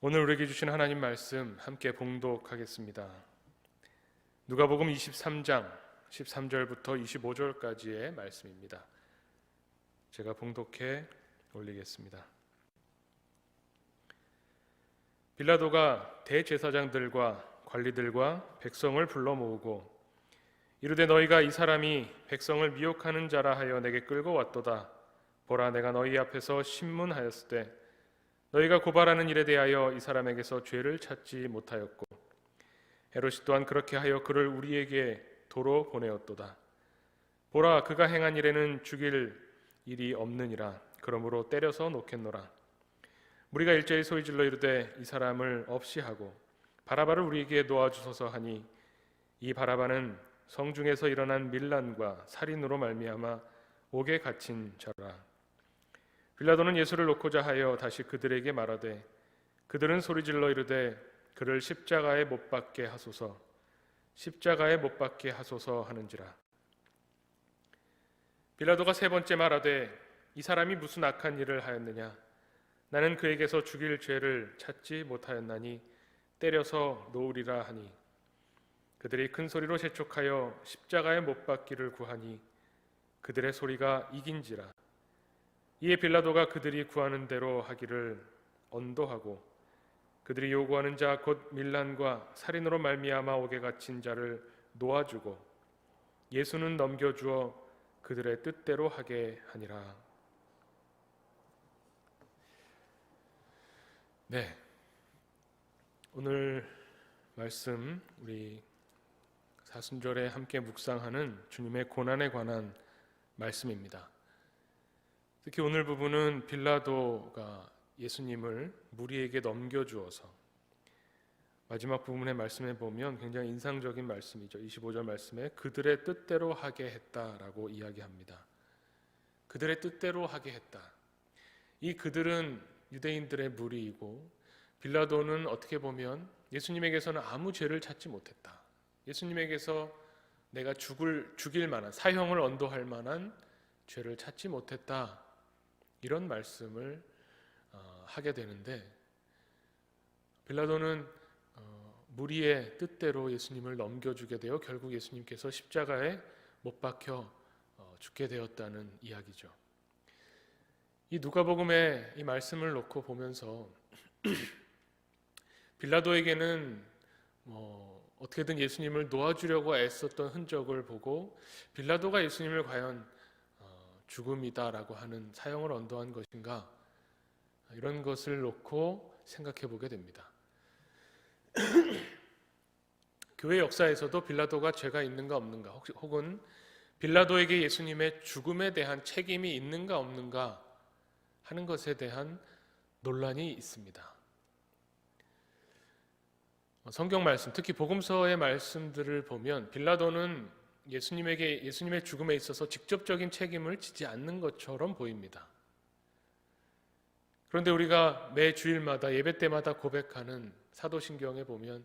오늘 우리에게 주신 하나님 말씀 함께 봉독하겠습니다. 누가복음 23장 13절부터 25절까지의 말씀입니다. 제가 봉독해 올리겠습니다. 빌라도가 대제사장들과 관리들과 백성을 불러 모으고 이르되 너희가 이 사람이 백성을 미혹하는 자라 하여 내게 끌고 왔도다. 보라, 내가 너희 앞에서 신문하였으되 너희가 고발하는 일에 대하여 이 사람에게서 죄를 찾지 못하였고 헤롯이 또한 그렇게 하여 그를 우리에게 도로 보내었도다. 보라, 그가 행한 일에는 죽일 일이 없느니라. 그러므로 때려서 놓겠노라. 우리가 일제히 소리질러 이르되 이 사람을 없이 하고 바라바를 우리에게 놓아주소서 하니 이 바라바는 성중에서 일어난 밀란과 살인으로 말미암아 옥에 갇힌 자라. 빌라도는 예수를 놓고자 하여 다시 그들에게 말하되 그들은 소리질러 이르되 그를 십자가에 못 박게 하소서, 십자가에 못 박게 하소서 하는지라. 빌라도가 세 번째 말하되 이 사람이 무슨 악한 일을 하였느냐? 나는 그에게서 죽일 죄를 찾지 못하였나니 때려서 놓으리라 하니 그들이 큰 소리로 재촉하여 십자가에 못 박기를 구하니 그들의 소리가 이긴지라. 이에 빌라도가 그들이 구하는 대로 하기를 언도하고 그들이 요구하는 자 곧 밀란과 살인으로 말미암아 옥에 갇힌 자를 놓아주고 예수는 넘겨주어 그들의 뜻대로 하게 하니라. 네, 오늘 말씀 우리 사순절에 함께 묵상하는 주님의 고난에 관한 말씀입니다. 특히 오늘 부분은 빌라도가 예수님을 무리에게 넘겨주어서 마지막 부분의 말씀에 보면 굉장히 인상적인 말씀이죠. 25절 말씀에 그들의 뜻대로 하게 했다라고 이야기합니다. 그들의 뜻대로 하게 했다. 이 그들은 유대인들의 무리이고 빌라도는 어떻게 보면 예수님에게서는 아무 죄를 찾지 못했다. 예수님에게서 내가 죽일 만한, 사형을 언도할 만한 죄를 찾지 못했다. 이런 말씀을 하게 되는데 빌라도는 무리의 뜻대로 예수님을 넘겨주게 되어 결국 예수님께서 십자가에 못 박혀 죽게 되었다는 이야기죠. 이 누가복음의 이 말씀을 놓고 보면서 빌라도에게는 어떻게든 예수님을 놓아주려고 애썼던 흔적을 보고 빌라도가 예수님을 과연 죽음이다라고 하는 사형을 언도한 것인가, 이런 것을 놓고 생각해 보게 됩니다. 교회 역사에서도 빌라도가 죄가 있는가 없는가, 혹은 빌라도에게 예수님의 죽음에 대한 책임이 있는가 없는가 하는 것에 대한 논란이 있습니다. 성경 말씀, 특히 복음서의 말씀들을 보면 빌라도는 예수님의 죽음에 있어서 직접적인 책임을 지지 않는 것처럼 보입니다. 그런데 우리가 매 주일마다 예배 때마다 고백하는 사도신경에 보면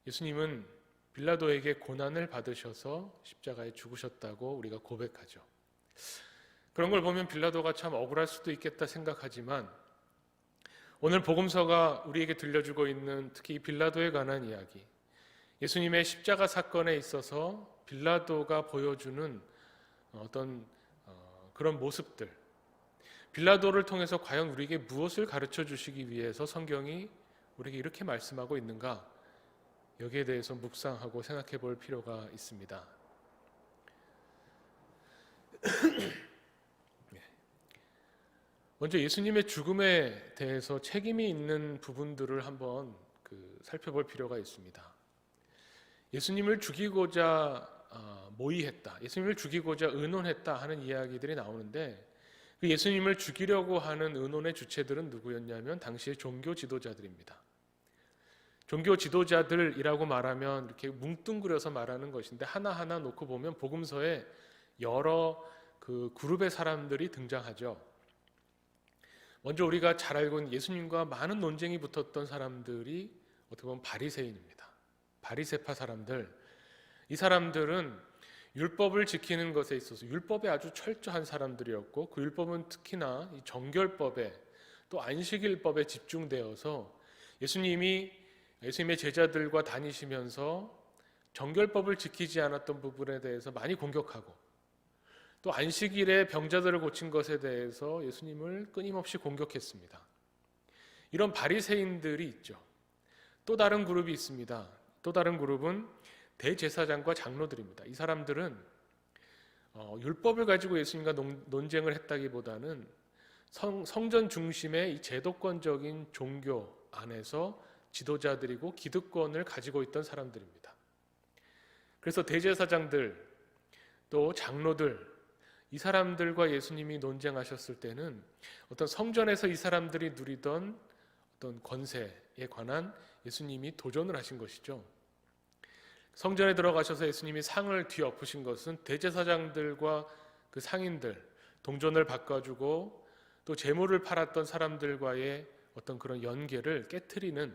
예수님은 빌라도에게 고난을 받으셔서 십자가에 죽으셨다고 우리가 고백하죠. 그런 걸 보면 빌라도가 참 억울할 수도 있겠다 생각하지만 오늘 복음서가 우리에게 들려주고 있는 특히 빌라도에 관한 이야기, 예수님의 십자가 사건에 있어서 빌라도가 보여주는 어떤 그런 모습들, 빌라도를 통해서 과연 우리에게 무엇을 가르쳐 주시기 위해서 성경이 우리에게 이렇게 말씀하고 있는가, 여기에 대해서 묵상하고 생각해 볼 필요가 있습니다. 먼저 예수님의 죽음에 대해서 책임이 있는 부분들을 한번 살펴볼 필요가 있습니다. 예수님을 죽이고자 모의했다, 예수님을 죽이고자 의논했다 하는 이야기들이 나오는데 그 예수님을 죽이려고 하는 의논의 주체들은 누구였냐면 당시의 종교 지도자들입니다. 종교 지도자들이라고 말하면 이렇게 뭉뚱그려서 말하는 것인데 하나하나 놓고 보면 복음서에 여러 그룹의 사람들이 등장하죠. 먼저 우리가 잘 알고 있는 예수님과 많은 논쟁이 붙었던 사람들이 어떻게 보면 바리새인입니다. 바리새파 사람들, 이 사람들은 율법을 지키는 것에 있어서 율법에 아주 철저한 사람들이었고 그 율법은 특히나 이 정결법에 또 안식일법에 집중되어서 예수님의 제자들과 다니시면서 정결법을 지키지 않았던 부분에 대해서 많이 공격하고, 또 안식일에 병자들을 고친 것에 대해서 예수님을 끊임없이 공격했습니다. 이런 바리새인들이 있죠. 또 다른 그룹이 있습니다. 또 다른 그룹은 대제사장과 장로들입니다. 이 사람들은 율법을 가지고 예수님과 논쟁을 했다기보다는 성전 중심의 이 제도권적인 종교 안에서 지도자들이고 기득권을 가지고 있던 사람들입니다. 그래서 대제사장들 또 장로들, 이 사람들과 예수님이 논쟁하셨을 때는 어떤 성전에서 이 사람들이 누리던 어떤 권세에 관한 예수님이 도전을 하신 것이죠. 성전에 들어가셔서 예수님이 상을 뒤엎으신 것은 대제사장들과 그 상인들, 동전을 바꿔주고 또 재물을 팔았던 사람들과의 어떤 그런 연계를 깨트리는,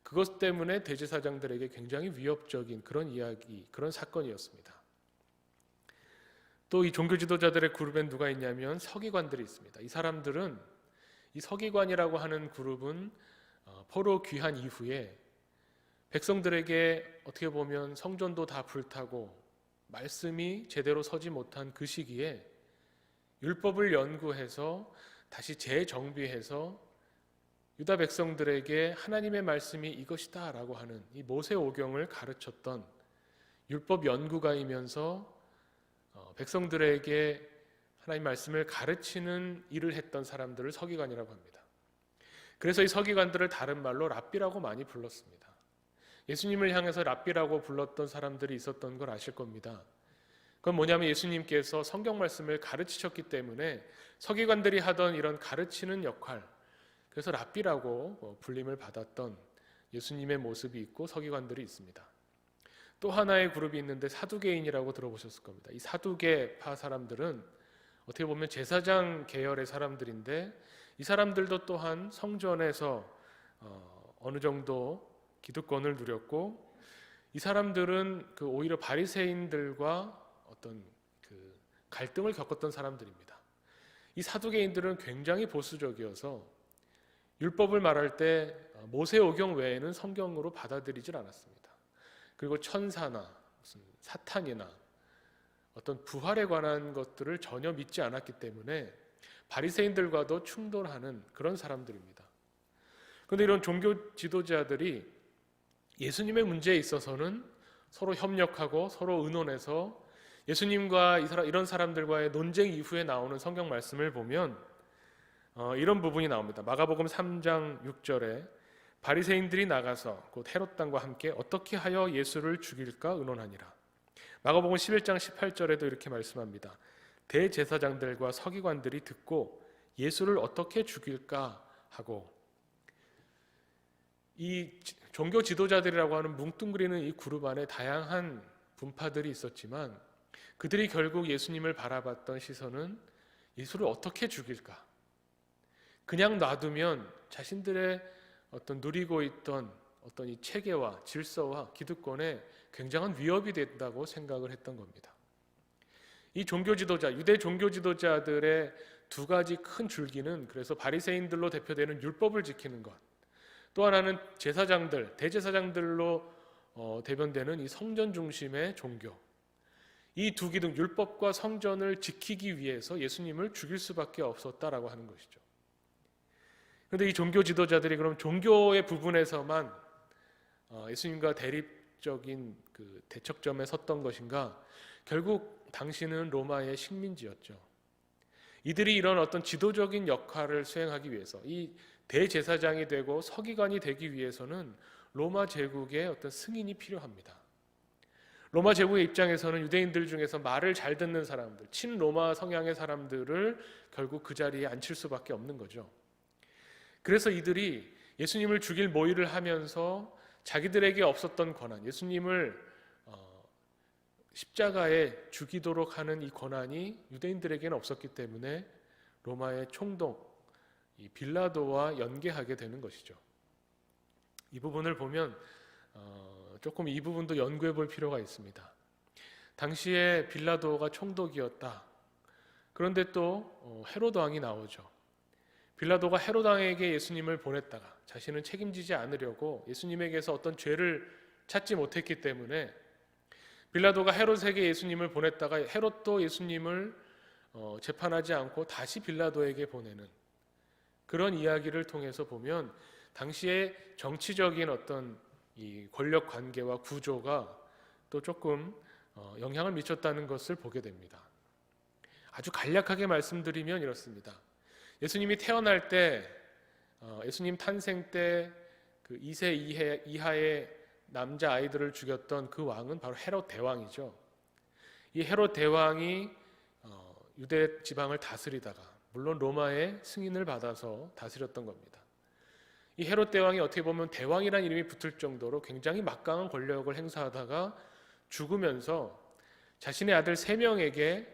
그것 때문에 대제사장들에게 굉장히 위협적인 그런 이야기, 그런 사건이었습니다. 또 이 종교 지도자들의 그룹엔 누가 있냐면 서기관들이 있습니다. 이 사람들은, 이 서기관이라고 하는 그룹은 포로 귀환 이후에 백성들에게 어떻게 보면 성전도 다 불타고 말씀이 제대로 서지 못한 그 시기에 율법을 연구해서 다시 재정비해서 유다 백성들에게 하나님의 말씀이 이것이다 라고 하는 이 모세오경을 가르쳤던 율법 연구가이면서 백성들에게 하나님 말씀을 가르치는 일을 했던 사람들을 서기관이라고 합니다. 그래서 이 서기관들을 다른 말로 랍비라고 많이 불렀습니다. 예수님을 향해서 랍비라고 불렀던 사람들이 있었던 걸 아실 겁니다. 그건 뭐냐면 예수님께서 성경 말씀을 가르치셨기 때문에 서기관들이 하던 이런 가르치는 역할, 그래서 랍비라고 불림을 받았던 예수님의 모습이 있고 서기관들이 있습니다. 또 하나의 그룹이 있는데 사두개인이라고 들어보셨을 겁니다. 이 사두개파 사람들은 어떻게 보면 제사장 계열의 사람들인데, 이 사람들도 또한 성전에서 어느 정도 기득권을 누렸고, 이 사람들은 오히려 바리새인들과 어떤 그 갈등을 겪었던 사람들입니다. 이 사두개인들은 굉장히 보수적이어서 율법을 말할 때 모세오경 외에는 성경으로 받아들이질 않았습니다. 그리고 천사나 무슨 사탄이나 어떤 부활에 관한 것들을 전혀 믿지 않았기 때문에 바리새인들과도 충돌하는 그런 사람들입니다. 그런데 이런 종교 지도자들이 예수님의 문제에 있어서는 서로 협력하고 서로 의논해서 예수님과 이런 사람들과의 논쟁 이후에 나오는 성경 말씀을 보면 이런 부분이 나옵니다. 마가복음 3장 6절에 바리새인들이 나가서 곧 헤롯 당과 함께 어떻게 하여 예수를 죽일까 의논하니라. 마가복음 11장 18절에도 이렇게 말씀합니다. 대제사장들과 서기관들이 듣고 예수를 어떻게 죽일까 하고, 이 종교 지도자들이라고 하는 뭉뚱그리는 이 그룹 안에 다양한 분파들이 있었지만 그들이 결국 예수님을 바라봤던 시선은 예수를 어떻게 죽일까? 그냥 놔두면 자신들의 어떤 누리고 있던 어떤 이 체계와 질서와 기득권에 굉장한 위협이 된다고 생각을 했던 겁니다. 이 종교 지도자, 유대 종교 지도자들의 두 가지 큰 줄기는 그래서 바리새인들로 대표되는 율법을 지키는 것, 또 하나는 제사장들, 대제사장들로 대변되는 이 성전 중심의 종교. 이 두 기둥, 율법과 성전을 지키기 위해서 예수님을 죽일 수밖에 없었다라고 하는 것이죠. 그런데 이 종교 지도자들이 그럼 종교의 부분에서만 예수님과 대립적인 그 대척점에 섰던 것인가? 결국 당시는 로마의 식민지였죠. 이들이 이런 어떤 지도적인 역할을 수행하기 위해서, 이 대제사장이 되고 서기관이 되기 위해서는 로마 제국의 어떤 승인이 필요합니다. 로마 제국의 입장에서는 유대인들 중에서 말을 잘 듣는 사람들, 친로마 성향의 사람들을 결국 그 자리에 앉힐 수밖에 없는 거죠. 그래서 이들이 예수님을 죽일 모의를 하면서 자기들에게 없었던 권한, 예수님을 십자가에 죽이도록 하는 이 권한이 유대인들에게는 없었기 때문에 로마의 총독 이 빌라도와 연계하게 되는 것이죠. 이 부분을 보면 조금 이 부분도 연구해 볼 필요가 있습니다. 당시에 빌라도가 총독이었다. 그런데 또 헤로드 왕이 나오죠. 빌라도가 헤롯 왕에게 예수님을 보냈다가 자신은 책임지지 않으려고 예수님에게서 어떤 죄를 찾지 못했기 때문에 빌라도가 헤롯에게 예수님을 보냈다가 헤롯도 예수님을 재판하지 않고 다시 빌라도에게 보내는 그런 이야기를 통해서 보면 당시의 정치적인 어떤 이 권력 관계와 구조가 또 조금 영향을 미쳤다는 것을 보게 됩니다. 아주 간략하게 말씀드리면 이렇습니다. 예수님이 태어날 때, 예수님 탄생 때 그 2세 이하의 남자 아이들을 죽였던 그 왕은 바로 헤롯 대왕이죠. 이 헤롯 대왕이 유대 지방을 다스리다가 물론 로마의 승인을 받아서 다스렸던 겁니다. 이 헤롯 대왕이 어떻게 보면 대왕이라는 이름이 붙을 정도로 굉장히 막강한 권력을 행사하다가 죽으면서 자신의 아들 3명에게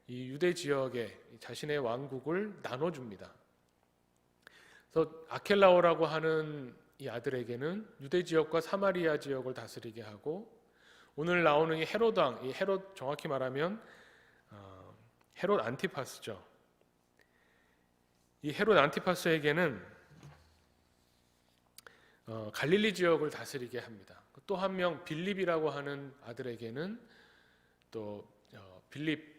이 유대 지역에 자신의 왕국을 나눠줍니다. 그래서 아켈라오라고 하는 이 아들에게는 유대 지역과 사마리아 지역을 다스리게 하고, 오늘 나오는 이 헤롯 왕, 이 헤롯 정확히 말하면 헤롯 안티파스죠. 이 헤롯 안티파스에게는 갈릴리 지역을 다스리게 합니다. 또 한 명 빌립이라고 하는 아들에게는 또 빌립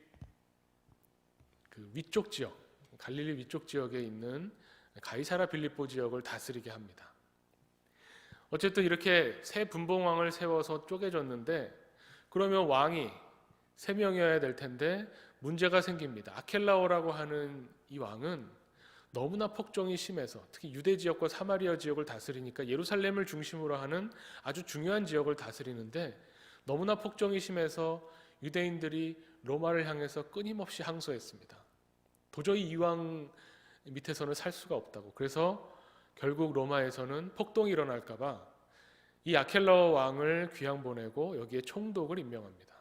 그 위쪽 지역, 갈릴리 위쪽 지역에 있는 가이사라 빌립보 지역을 다스리게 합니다. 어쨌든 이렇게 세 분봉왕을 세워서 쪼개졌는데, 그러면 왕이 3명이어야 될 텐데 문제가 생깁니다. 아켈라오라고 하는 이 왕은 너무나 폭정이 심해서 특히 유대 지역과 사마리아 지역을 다스리니까 예루살렘을 중심으로 하는 아주 중요한 지역을 다스리는데 너무나 폭정이 심해서 유대인들이 로마를 향해서 끊임없이 항소했습니다. 도저히 이 왕 밑에서는 살 수가 없다고. 그래서 결국 로마에서는 폭동이 일어날까 봐 이 아켈라오 왕을 귀양 보내고 여기에 총독을 임명합니다.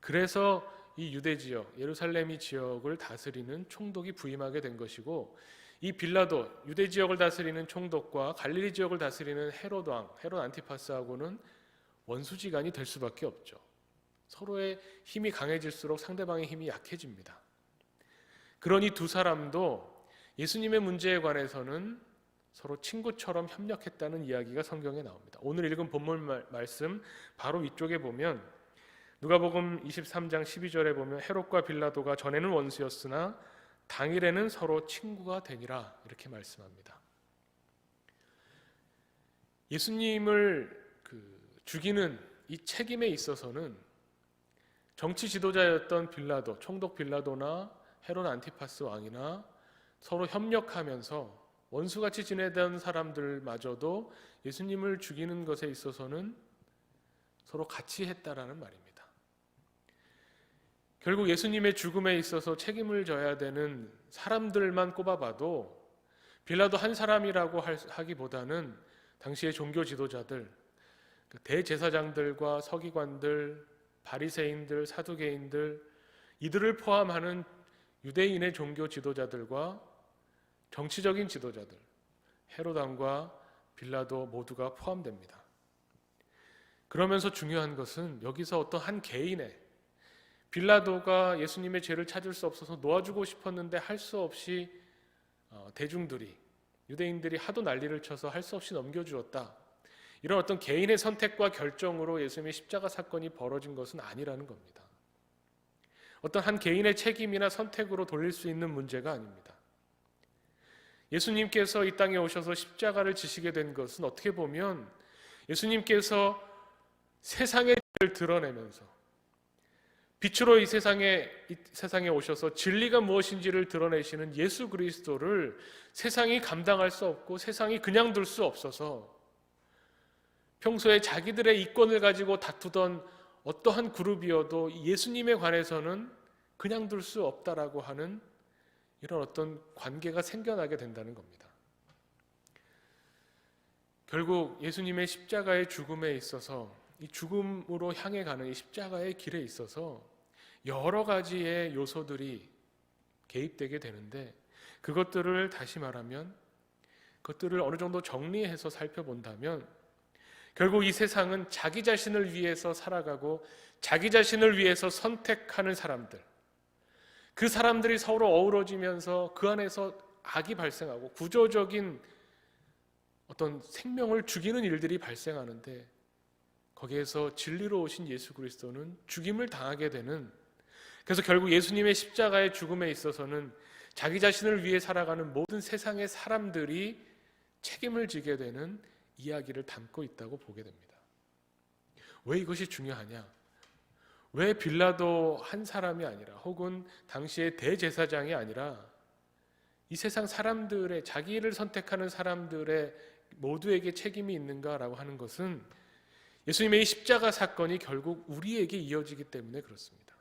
그래서 이 유대 지역, 예루살렘 지역을 다스리는 총독이 부임하게 된 것이고, 이 빌라도, 유대 지역을 다스리는 총독과 갈릴리 지역을 다스리는 헤롯 왕, 헤롯 안티파스하고는 원수지간이 될 수밖에 없죠. 서로의 힘이 강해질수록 상대방의 힘이 약해집니다. 그러니 두 사람도 예수님의 문제에 관해서는 서로 친구처럼 협력했다는 이야기가 성경에 나옵니다. 오늘 읽은 본문 말씀 바로 위쪽에 보면 누가복음 23장 12절에 보면 헤롯과 빌라도가 전에는 원수였으나 당일에는 서로 친구가 되니라 이렇게 말씀합니다. 예수님을 죽이는 이 책임에 있어서는 정치 지도자였던 빌라도, 총독 빌라도나 헤롯 안티파스 왕이나 서로 협력하면서 원수같이 지내던 사람들마저도 예수님을 죽이는 것에 있어서는 서로 같이 했다라는 말입니다. 결국 예수님의 죽음에 있어서 책임을 져야 되는 사람들만 꼽아봐도 빌라도 한 사람이라고 하기보다는 당시의 종교 지도자들, 대제사장들과 서기관들, 바리새인들, 사두개인들, 이들을 포함하는 유대인의 종교 지도자들과 정치적인 지도자들, 헤롯 왕과 빌라도 모두가 포함됩니다. 그러면서 중요한 것은 여기서 어떤 한 개인의, 빌라도가 예수님의 죄를 찾을 수 없어서 놓아주고 싶었는데 할 수 없이 대중들이, 유대인들이 하도 난리를 쳐서 할 수 없이 넘겨주었다. 이런 어떤 개인의 선택과 결정으로 예수님의 십자가 사건이 벌어진 것은 아니라는 겁니다. 어떤 한 개인의 책임이나 선택으로 돌릴 수 있는 문제가 아닙니다. 예수님께서 이 땅에 오셔서 십자가를 지시게 된 것은 어떻게 보면 예수님께서 세상의 죄를 드러내면서 빛으로 이 세상에 오셔서 진리가 무엇인지를 드러내시는 예수 그리스도를 세상이 감당할 수 없고 세상이 그냥 둘 수 없어서 평소에 자기들의 이권을 가지고 다투던 어떠한 그룹이어도 예수님에 관해서는 그냥 둘 수 없다라고 하는 이런 어떤 관계가 생겨나게 된다는 겁니다. 결국 예수님의 십자가의 죽음에 있어서 이 죽음으로 향해 가는 이 십자가의 길에 있어서 여러 가지의 요소들이 개입되게 되는데, 그것들을 다시 말하면 그것들을 어느 정도 정리해서 살펴본다면 결국 이 세상은 자기 자신을 위해서 살아가고 자기 자신을 위해서 선택하는 사람들, 그 사람들이 서로 어우러지면서 그 안에서 악이 발생하고 구조적인 어떤 생명을 죽이는 일들이 발생하는데, 거기에서 진리로 오신 예수 그리스도는 죽임을 당하게 되는, 그래서 결국 예수님의 십자가의 죽음에 있어서는 자기 자신을 위해 살아가는 모든 세상의 사람들이 책임을 지게 되는 이야기를 담고 있다고 보게 됩니다. 왜 이것이 중요하냐? 왜 빌라도 한 사람이 아니라, 혹은 당시의 대제사장이 아니라 이 세상 사람들의, 자기를 선택하는 사람들의 모두에게 책임이 있는가라고 하는 것은 예수님의 이 십자가 사건이 결국 우리에게 이어지기 때문에 그렇습니다.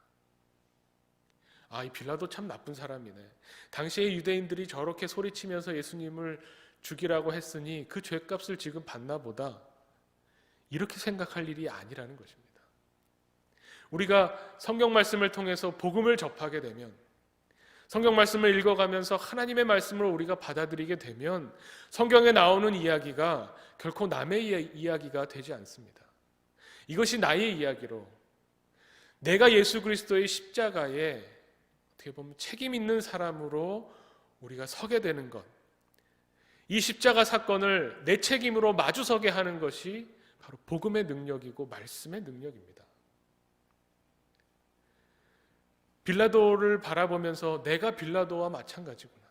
이 빌라도 참 나쁜 사람이네. 당시의 유대인들이 저렇게 소리치면서 예수님을 죽이라고 했으니 그 죄값을 지금 받나 보다, 이렇게 생각할 일이 아니라는 것입니다. 우리가 성경 말씀을 통해서 복음을 접하게 되면, 성경 말씀을 읽어가면서 하나님의 말씀을 우리가 받아들이게 되면 성경에 나오는 이야기가 결코 남의 이야기가 되지 않습니다. 이것이 나의 이야기로, 내가 예수 그리스도의 십자가에 어떻게 보면 책임 있는 사람으로 우리가 서게 되는 것, 이 십자가 사건을 내 책임으로 마주서게 하는 것이 바로 복음의 능력이고 말씀의 능력입니다. 빌라도를 바라보면서 내가 빌라도와 마찬가지구나,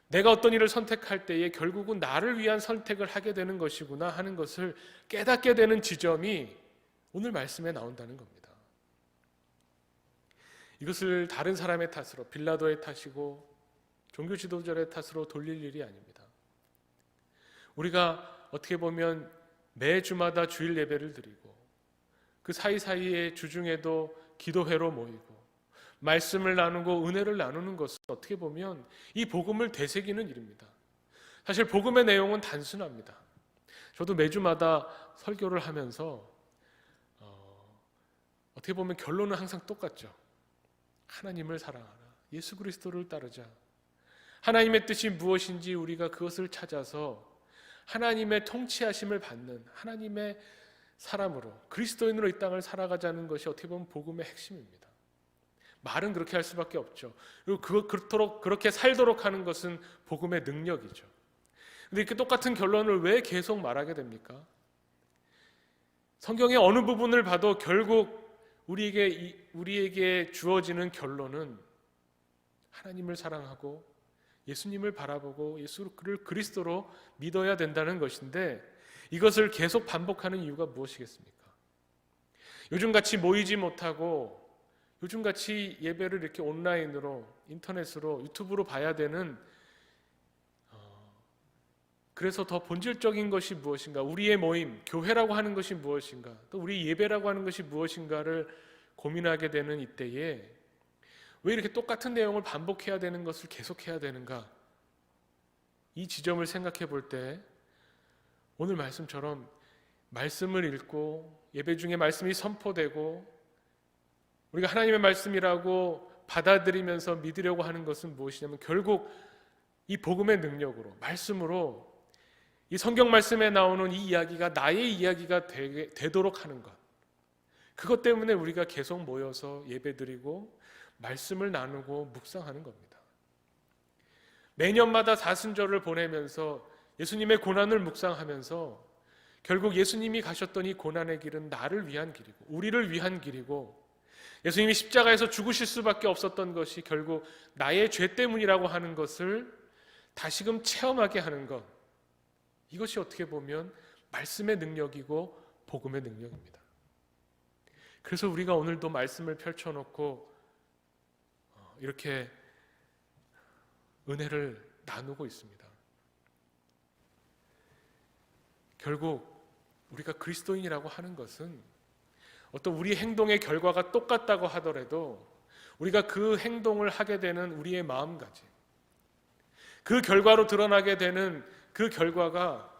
내가 어떤 일을 선택할 때에 결국은 나를 위한 선택을 하게 되는 것이구나 하는 것을 깨닫게 되는 지점이 오늘 말씀에 나온다는 겁니다. 이것을 다른 사람의 탓으로, 빌라도의 탓이고 종교 지도자의 탓으로 돌릴 일이 아닙니다. 우리가 어떻게 보면 매주마다 주일 예배를 드리고 그 사이사이에 주중에도 기도회로 모이고 말씀을 나누고 은혜를 나누는 것은 어떻게 보면 이 복음을 되새기는 일입니다. 사실 복음의 내용은 단순합니다. 저도 매주마다 설교를 하면서 어떻게 보면 결론은 항상 똑같죠. 하나님을 사랑하라, 예수 그리스도를 따르자, 하나님의 뜻이 무엇인지 우리가 그것을 찾아서 하나님의 통치하심을 받는 하나님의 사람으로, 그리스도인으로 이 땅을 살아가자는 것이 어떻게 보면 복음의 핵심입니다. 말은 그렇게 할 수밖에 없죠. 그리고 그렇게 살도록 하는 것은 복음의 능력이죠. 근데 이렇게 똑같은 결론을 왜 계속 말하게 됩니까? 성경의 어느 부분을 봐도 결국 우리에게 주어지는 결론은 하나님을 사랑하고 예수님을 바라보고 예수를 그리스도로 믿어야 된다는 것인데, 이것을 계속 반복하는 이유가 무엇이겠습니까? 요즘같이 모이지 못하고 요즘같이 예배를 이렇게 온라인으로, 인터넷으로, 유튜브로 봐야 되는, 그래서 더 본질적인 것이 무엇인가, 우리의 모임, 교회라고 하는 것이 무엇인가, 또 우리 예배라고 하는 것이 무엇인가를 고민하게 되는 이때에 왜 이렇게 똑같은 내용을 반복해야 되는 것을 계속해야 되는가, 이 지점을 생각해 볼 때 오늘 말씀처럼 말씀을 읽고 예배 중에 말씀이 선포되고 우리가 하나님의 말씀이라고 받아들이면서 믿으려고 하는 것은 무엇이냐면, 결국 이 복음의 능력으로, 말씀으로 이 성경 말씀에 나오는 이 이야기가 나의 이야기가 되도록 하는 것, 그것 때문에 우리가 계속 모여서 예배드리고 말씀을 나누고 묵상하는 겁니다. 매년마다 사순절을 보내면서 예수님의 고난을 묵상하면서 결국 예수님이 가셨던 이 고난의 길은 나를 위한 길이고 우리를 위한 길이고, 예수님이 십자가에서 죽으실 수밖에 없었던 것이 결국 나의 죄 때문이라고 하는 것을 다시금 체험하게 하는 것, 이것이 어떻게 보면 말씀의 능력이고 복음의 능력입니다. 그래서 우리가 오늘도 말씀을 펼쳐놓고 이렇게 은혜를 나누고 있습니다. 결국 우리가 그리스도인이라고 하는 것은 어떤 우리 행동의 결과가 똑같다고 하더라도 우리가 그 행동을 하게 되는 우리의 마음가짐, 그 결과로 드러나게 되는 그 결과가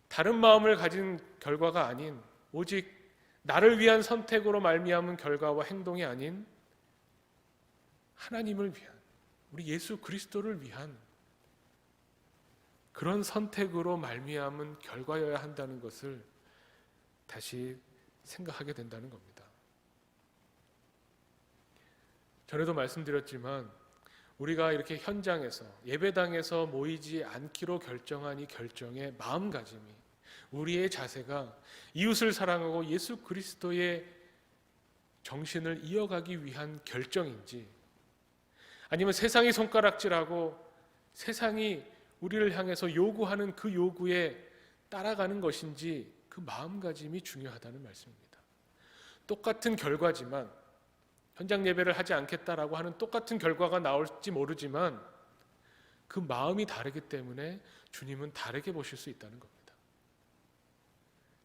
다른 마음을 가진 결과가 아닌, 오직 나를 위한 선택으로 말미암은 결과와 행동이 아닌 하나님을 위한, 우리 예수 그리스도를 위한 그런 선택으로 말미암은 결과여야 한다는 것을 다시 생각하게 된다는 겁니다. 전에도 말씀드렸지만 우리가 이렇게 현장에서 예배당에서 모이지 않기로 결정한 이 결정의 마음가짐이, 우리의 자세가 이웃을 사랑하고 예수 그리스도의 정신을 이어가기 위한 결정인지, 아니면 세상이 손가락질하고 세상이 우리를 향해서 요구하는 그 요구에 따라가는 것인지, 그 마음가짐이 중요하다는 말씀입니다. 똑같은 결과지만, 현장 예배를 하지 않겠다라고 하는 똑같은 결과가 나올지 모르지만 그 마음이 다르기 때문에 주님은 다르게 보실 수 있다는 겁니다.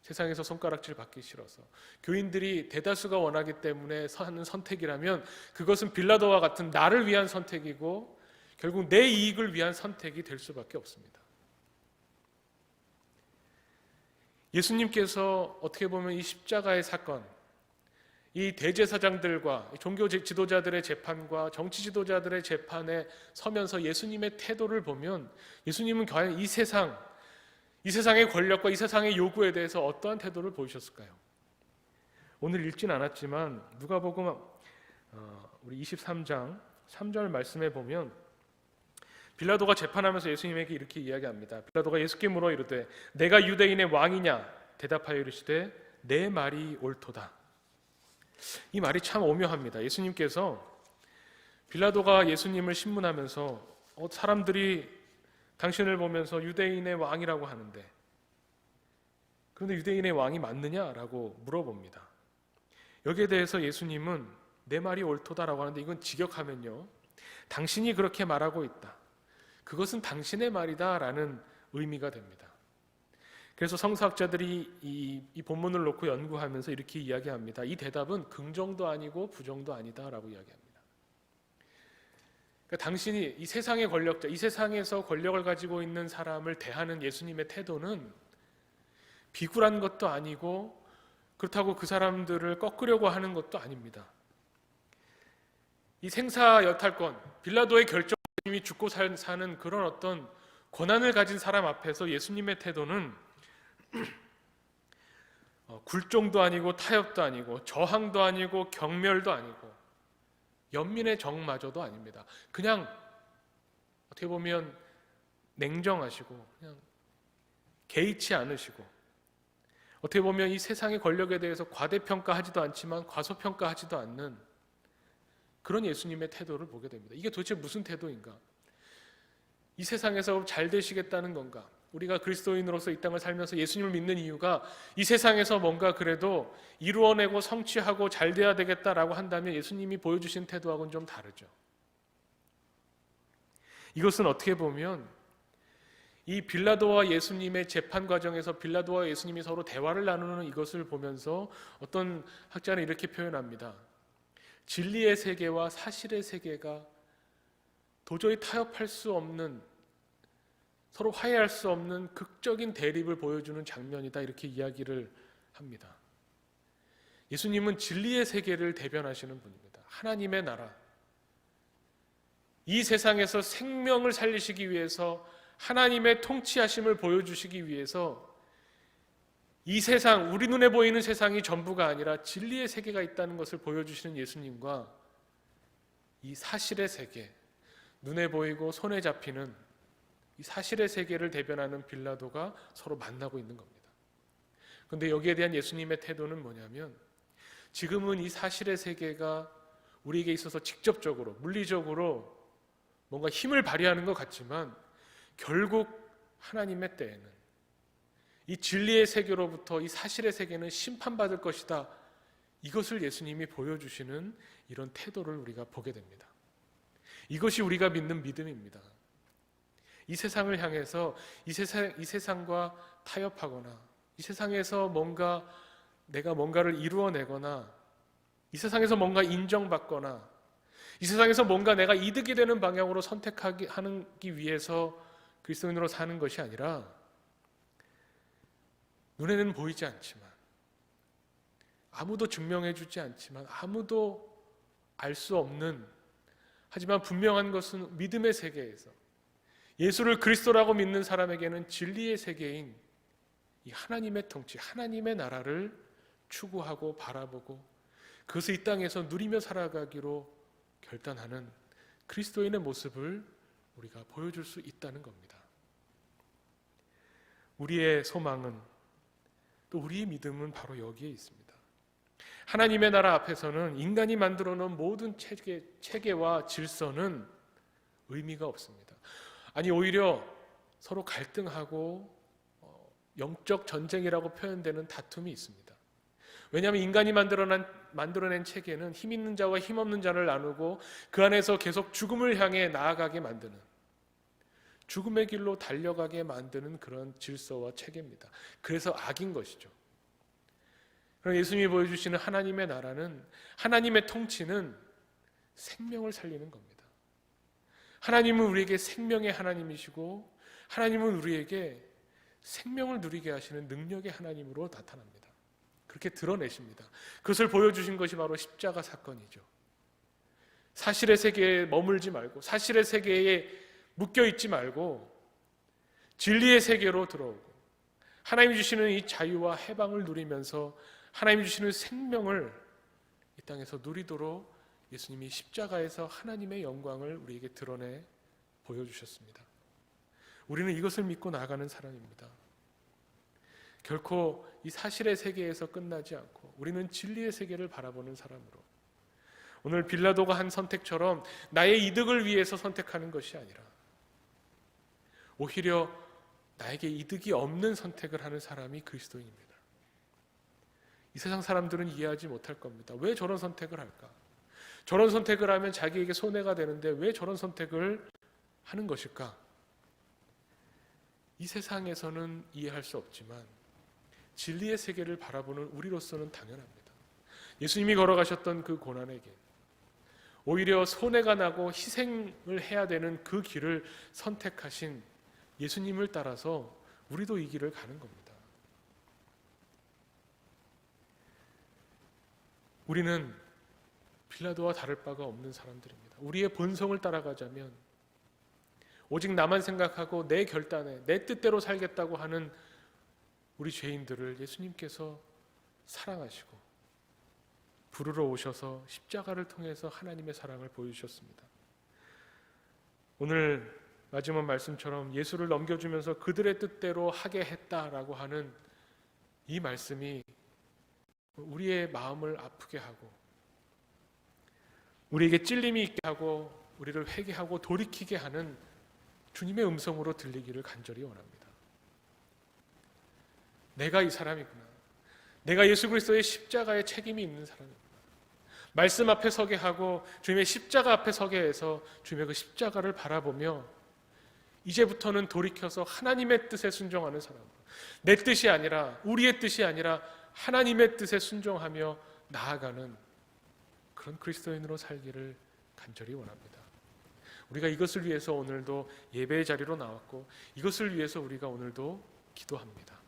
세상에서 손가락질 받기 싫어서, 교인들이 대다수가 원하기 때문에 하는 선택이라면 그것은 빌라도와 같은 나를 위한 선택이고 결국 내 이익을 위한 선택이 될 수밖에 없습니다. 예수님께서 어떻게 보면 이 십자가의 사건, 이 대제사장들과 종교 지도자들의 재판과 정치 지도자들의 재판에 서면서 예수님의 태도를 보면, 예수님은 과연 이 세상의 권력과 이 세상의 요구에 대해서 어떠한 태도를 보이셨을까요? 오늘 읽진 않았지만 누가복음 우리 23장 3절 말씀에 보면 빌라도가 재판하면서 예수님에게 이렇게 이야기합니다. 빌라도가 예수께 물어 이르되 내가 유대인의 왕이냐? 대답하여 이르시되 내 말이 옳도다. 이 말이 참 오묘합니다. 예수님께서 빌라도가 예수님을 신문하면서 사람들이 당신을 보면서 유대인의 왕이라고 하는데, 그런데 유대인의 왕이 맞느냐라고 물어봅니다. 여기에 대해서 예수님은 내 말이 옳도다라고 하는데, 이건 직역하면요, 당신이 그렇게 말하고 있다, 그것은 당신의 말이다라는 의미가 됩니다. 그래서 성서학자들이 이 본문을 놓고 연구하면서 이렇게 이야기합니다. 이 대답은 긍정도 아니고 부정도 아니다라고 이야기합니다. 그러니까 당신이 이 세상의 권력자, 이 세상에서 권력을 가지고 있는 사람을 대하는 예수님의 태도는 비굴한 것도 아니고 그렇다고 그 사람들을 꺾으려고 하는 것도 아닙니다. 이 생사여탈권, 빌라도의 결정이 죽고 사는 그런 어떤 권한을 가진 사람 앞에서 예수님의 태도는 굴종도 아니고 타협도 아니고 저항도 아니고 경멸도 아니고 연민의 정마저도 아닙니다. 그냥 어떻게 보면 냉정하시고 그냥 개의치 않으시고, 어떻게 보면 이 세상의 권력에 대해서 과대평가하지도 않지만 과소평가하지도 않는 그런 예수님의 태도를 보게 됩니다. 이게 도대체 무슨 태도인가? 이 세상에서 잘 되시겠다는 건가? 우리가 그리스도인으로서 이 땅을 살면서 예수님을 믿는 이유가 이 세상에서 뭔가 그래도 이루어내고 성취하고 잘 돼야 되겠다라고 한다면 예수님이 보여주신 태도하고는 좀 다르죠. 이것은 어떻게 보면 이 빌라도와 예수님의 재판 과정에서 빌라도와 예수님이 서로 대화를 나누는 이것을 보면서 어떤 학자는 이렇게 표현합니다. 진리의 세계와 사실의 세계가 도저히 타협할 수 없는, 서로 화해할 수 없는 극적인 대립을 보여주는 장면이다, 이렇게 이야기를 합니다. 예수님은 진리의 세계를 대변하시는 분입니다. 하나님의 나라, 이 세상에서 생명을 살리시기 위해서 하나님의 통치하심을 보여주시기 위해서 이 세상, 우리 눈에 보이는 세상이 전부가 아니라 진리의 세계가 있다는 것을 보여주시는 예수님과 이 사실의 세계, 눈에 보이고 손에 잡히는 이 사실의 세계를 대변하는 빌라도가 서로 만나고 있는 겁니다. 그런데 여기에 대한 예수님의 태도는 뭐냐면, 지금은 이 사실의 세계가 우리에게 있어서 직접적으로, 물리적으로 뭔가 힘을 발휘하는 것 같지만 결국 하나님의 때에는 이 진리의 세계로부터 이 사실의 세계는 심판받을 것이다, 이것을 예수님이 보여주시는 이런 태도를 우리가 보게 됩니다. 이것이 우리가 믿는 믿음입니다. 이 세상을 향해서 이 세상과 타협하거나 이 세상에서 내가 뭔가를 이루어내거나 이 세상에서 뭔가 인정받거나 이 세상에서 뭔가 내가 이득이 되는 방향으로 선택하기 위해서 그리스도인으로 사는 것이 아니라, 눈에는 보이지 않지만 아무도 증명해 주지 않지만 아무도 알 수 없는, 하지만 분명한 것은 믿음의 세계에서 예수를 그리스도라고 믿는 사람에게는 진리의 세계인 이 하나님의 통치, 하나님의 나라를 추구하고 바라보고 그것을 이 땅에서 누리며 살아가기로 결단하는 그리스도인의 모습을 우리가 보여줄 수 있다는 겁니다. 우리의 소망은, 또 우리의 믿음은 바로 여기에 있습니다. 하나님의 나라 앞에서는 인간이 만들어 놓은 모든 체계와 질서는 의미가 없습니다. 아니, 오히려 서로 갈등하고 영적 전쟁이라고 표현되는 다툼이 있습니다. 왜냐하면 인간이 만들어낸 체계는 힘 있는 자와 힘 없는 자를 나누고 그 안에서 계속 죽음을 향해 나아가게 만드는, 죽음의 길로 달려가게 만드는 그런 질서와 체계입니다. 그래서 악인 것이죠. 그럼 예수님이 보여주시는 하나님의 나라는, 하나님의 통치는 생명을 살리는 겁니다. 하나님은 우리에게 생명의 하나님이시고 하나님은 우리에게 생명을 누리게 하시는 능력의 하나님으로 나타납니다. 그렇게 드러내십니다. 그것을 보여주신 것이 바로 십자가 사건이죠. 사실의 세계에 머물지 말고, 사실의 세계에 묶여있지 말고 진리의 세계로 들어오고 하나님이 주시는 이 자유와 해방을 누리면서 하나님이 주시는 생명을 이 땅에서 누리도록 예수님이 십자가에서 하나님의 영광을 우리에게 드러내 보여주셨습니다. 우리는 이것을 믿고 나아가는 사람입니다. 결코 이 사실의 세계에서 끝나지 않고 우리는 진리의 세계를 바라보는 사람으로, 오늘 빌라도가 한 선택처럼 나의 이득을 위해서 선택하는 것이 아니라 오히려 나에게 이득이 없는 선택을 하는 사람이 그리스도인입니다. 이 세상 사람들은 이해하지 못할 겁니다. 왜 저런 선택을 할까? 저런 선택을 하면 자기에게 손해가 되는데 왜 저런 선택을 하는 것일까? 이 세상에서는 이해할 수 없지만 진리의 세계를 바라보는 우리로서는 당연합니다. 예수님이 걸어가셨던 그 고난의 길, 오히려 손해가 나고 희생을 해야 되는 그 길을 선택하신 예수님을 따라서 우리도 이 길을 가는 겁니다. 우리는 빌라도와 다를 바가 없는 사람들입니다. 우리의 본성을 따라가자면 오직 나만 생각하고 내 결단에 내 뜻대로 살겠다고 하는 우리 죄인들을 예수님께서 사랑하시고 부르러 오셔서 십자가를 통해서 하나님의 사랑을 보여주셨습니다. 오늘 마지막 말씀처럼 예수를 넘겨주면서 그들의 뜻대로 하게 했다라고 하는 이 말씀이 우리의 마음을 아프게 하고 우리에게 찔림이 있게 하고 우리를 회개하고 돌이키게 하는 주님의 음성으로 들리기를 간절히 원합니다. 내가 이 사람이구나. 내가 예수 그리스도의 십자가에 책임이 있는 사람이구나. 말씀 앞에 서게 하고 주님의 십자가 앞에 서게 해서 주님의 그 십자가를 바라보며 이제부터는 돌이켜서 하나님의 뜻에 순종하는 사람, 내 뜻이 아니라 우리의 뜻이 아니라 하나님의 뜻에 순종하며 나아가는 그런 그리스도인으로 살기를 간절히 원합니다. 우리가 이것을 위해서 오늘도 예배의 자리로 나왔고 이것을 위해서 우리가 오늘도 기도합니다.